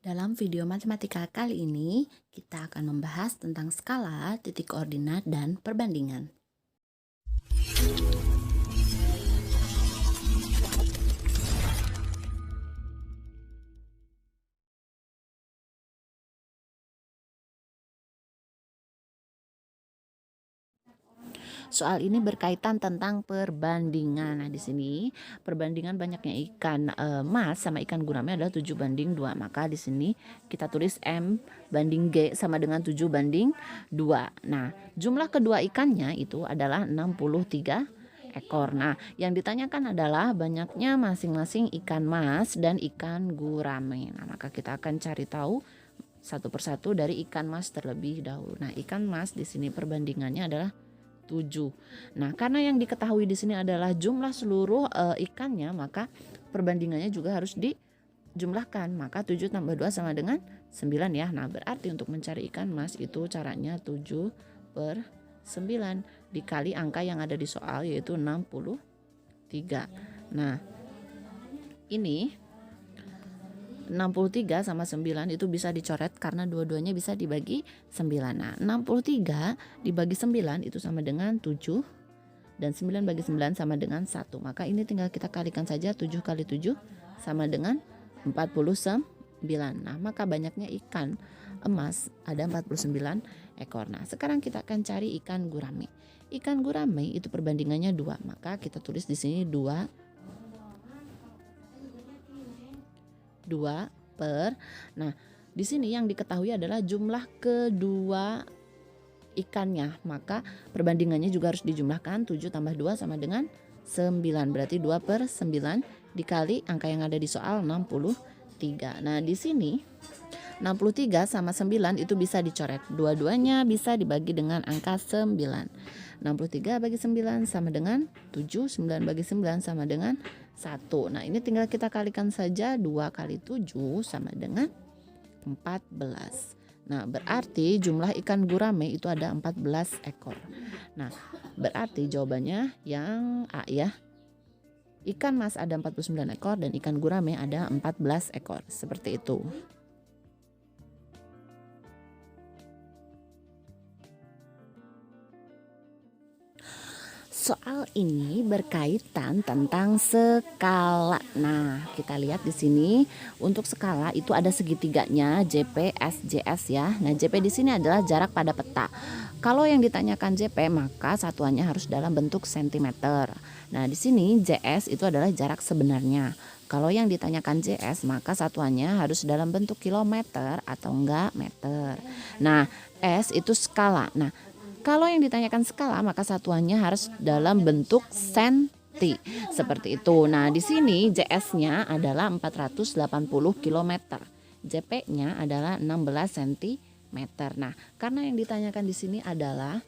Dalam video matematika kali ini, kita akan membahas tentang skala, titik koordinat, dan perbandingan. Soal ini berkaitan tentang perbandingan. Nah, di sini perbandingan banyaknya ikan mas sama ikan gurame adalah 7:2. Maka di sini kita tulis M banding G sama dengan 7:2. Nah, jumlah kedua ikannya itu adalah 63 ekor. Nah, yang ditanyakan adalah banyaknya masing-masing ikan mas dan ikan gurame. Nah, maka kita akan cari tahu satu persatu dari ikan mas terlebih dahulu. Nah, ikan mas di sini perbandingannya adalah 7. Nah, karena yang diketahui di sini adalah jumlah seluruh ikannya, maka perbandingannya juga harus dijumlahkan. Maka 7 tambah 2 sama dengan 9 ya. Nah, berarti untuk mencari ikan mas itu caranya 7/9 dikali angka yang ada di soal yaitu 63. Nah, ini 63 sama 9 itu bisa dicoret karena dua-duanya bisa dibagi 9. Nah, 63 dibagi 9 itu sama dengan 7 dan 9 bagi 9 sama dengan 1. Maka ini tinggal kita kalikan saja, 7 kali 7 sama dengan 49. Nah, maka banyaknya ikan emas ada 49 ekor. Nah, sekarang kita akan cari ikan gurame. Ikan gurame itu perbandingannya 2. Maka kita tulis di sini 2 per. Nah, di sini yang diketahui adalah jumlah kedua ikannya. Maka perbandingannya juga harus dijumlahkan. 7 tambah 2 sama dengan 9. Berarti 2/9 dikali angka yang ada di soal 63. Nah, di sini 63 sama 9 itu bisa dicoret. Dua-duanya bisa dibagi dengan angka 9. 63 bagi 9 sama dengan 7. 9 bagi 9 sama dengan 1. Nah, ini tinggal kita kalikan saja. 2 kali 7 sama dengan 14. Nah, berarti jumlah ikan gurame itu ada 14 ekor. Nah, berarti jawabannya yang A ya. Ikan mas ada 49 ekor dan ikan gurame ada 14 ekor. Seperti itu. Soal ini berkaitan tentang skala. Nah, kita lihat di sini untuk skala itu ada segitiganya JP, SJS ya. Nah, JP di sini adalah jarak pada peta. Kalau yang ditanyakan JP maka satuannya harus dalam bentuk sentimeter. Nah, di sini JS itu adalah jarak sebenarnya. Kalau yang ditanyakan JS maka satuannya harus dalam bentuk kilometer atau enggak meter. Nah, S itu skala. Nah, kalau yang ditanyakan skala maka satuannya harus dalam bentuk senti. Seperti itu. Nah, di sini JS-nya adalah 480 km. JP-nya adalah 16 cm. Nah, karena yang ditanyakan di sini adalah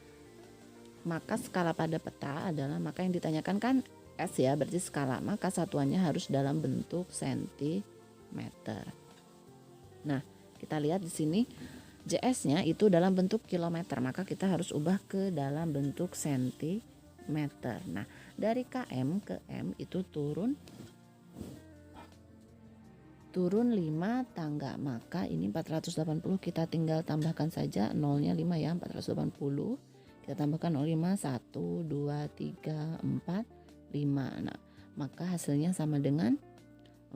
maka skala pada peta adalah maka yang ditanyakan kan S ya, berarti skala. Maka satuannya harus dalam bentuk sentimeter. Nah, kita lihat di sini JS-nya itu dalam bentuk kilometer, maka kita harus ubah ke dalam bentuk sentimeter. Nah, dari km ke M itu turun 5 tangga, maka ini 480 kita tinggal tambahkan saja nolnya 5 ya, 480 kita tambahkan 05 1 2 3 4 5. Nah, maka hasilnya sama dengan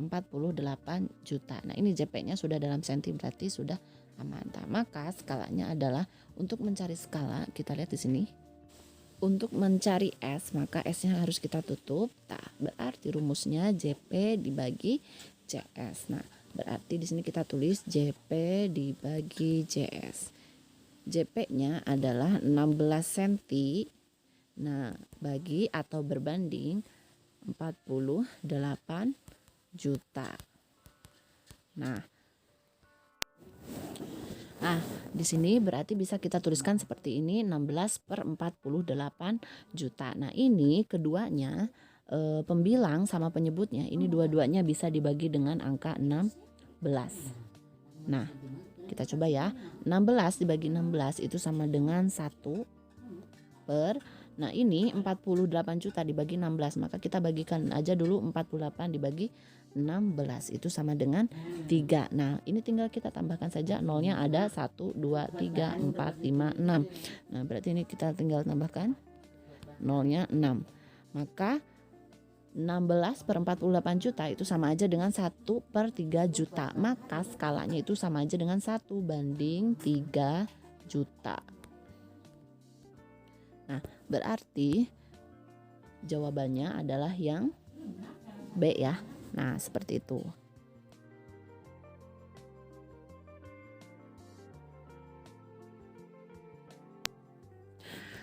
48 juta. Nah, ini JP-nya sudah dalam senti berarti sudah aman. Maka skalanya adalah untuk mencari skala, kita lihat di sini. Untuk mencari S, maka S-nya harus kita tutup. Berarti rumusnya JP dibagi JS. Nah, berarti di sini kita tulis JP dibagi JS. JP-nya adalah 16 cm. Nah, bagi atau berbanding 48 juta. Nah, di sini berarti bisa kita tuliskan seperti ini 16/48 juta. Nah, ini keduanya pembilang sama penyebutnya ini dua-duanya bisa dibagi dengan angka 16. Nah, kita coba ya. 16 dibagi 16 itu sama dengan 1 per. Nah, ini 48 juta dibagi 16, maka kita bagikan aja dulu 48 dibagi 16 itu sama dengan 3. Nah, ini tinggal kita tambahkan saja, nolnya ada 1, 2, 3, 4, 5, 6. Nah, berarti ini kita tinggal tambahkan nolnya 6. Maka 16 per 48 juta itu sama aja dengan 1 per 3 juta. Maka skalanya itu sama aja dengan 1 banding 3 juta. Nah, berarti jawabannya adalah yang B ya. Nah, seperti itu.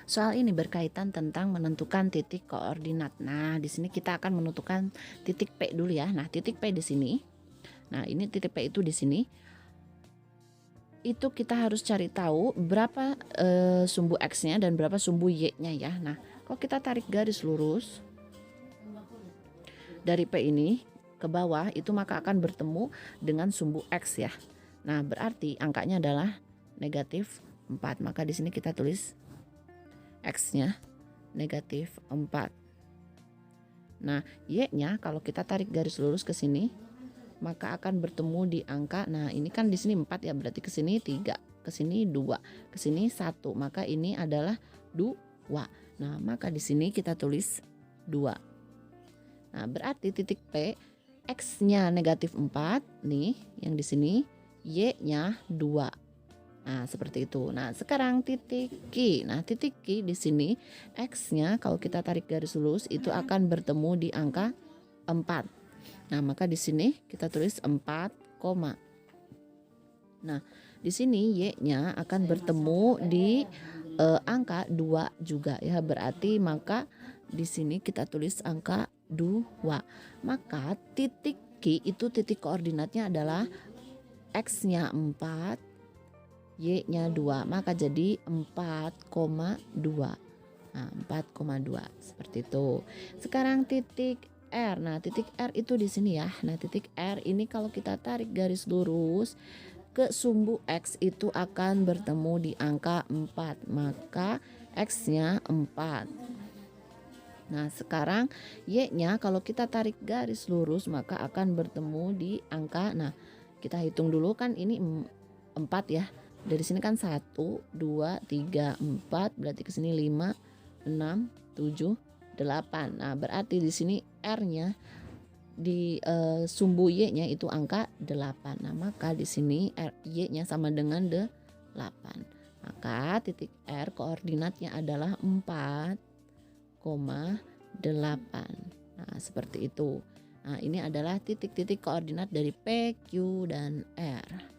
Soal ini berkaitan tentang menentukan titik koordinat. Nah, di sini kita akan menentukan titik P dulu ya. Nah, titik P di sini. Nah, ini titik P itu di sini. Itu kita harus cari tahu berapa sumbu X-nya dan berapa sumbu Y-nya ya. Nah, kalau kita tarik garis lurus dari P ini ke bawah itu maka akan bertemu dengan sumbu X ya. Nah, berarti angkanya adalah negatif 4. Maka di sini kita tulis X-nya negatif 4. Nah, Y-nya kalau kita tarik garis lurus ke sini, maka akan bertemu di angka, nah ini kan di sini 4 ya, berarti ke sini 3, ke sini 2, ke sini 1. Maka ini adalah 2. Nah, maka di sini kita tulis 2. Nah, berarti titik P, X-nya negatif 4 nih yang di sini, Y-nya 2. Nah, seperti itu. Nah, sekarang titik Q. Nah, titik Q di sini X-nya kalau kita tarik garis lurus itu akan bertemu di angka 4. Nah, maka di sini kita tulis 4, nah, di sini Y-nya akan bertemu di angka 2 juga ya. Berarti maka di sini kita tulis angka 2. Maka titik Q itu titik koordinatnya adalah X-nya 4, Y-nya 2, maka jadi 4,2. Nah, 4,2 seperti itu. Sekarang titik R. Nah, titik R itu di sini ya. Nah, titik R ini kalau kita tarik garis lurus ke sumbu X itu akan bertemu di angka 4. Maka X-nya 4. Nah, sekarang Y-nya kalau kita tarik garis lurus maka akan bertemu di angka, nah kita hitung dulu kan ini 4 ya. Dari sini kan 1, 2, 3, 4, berarti ke sini 5, 6, 7, 8. Nah, berarti di sini R-nya di sumbu Y-nya itu angka 8. Nah, maka di sini Y-nya sama dengan 8. Maka titik R koordinatnya adalah 4,8. Nah, seperti itu. Nah, ini adalah titik-titik koordinat dari P, Q, dan R.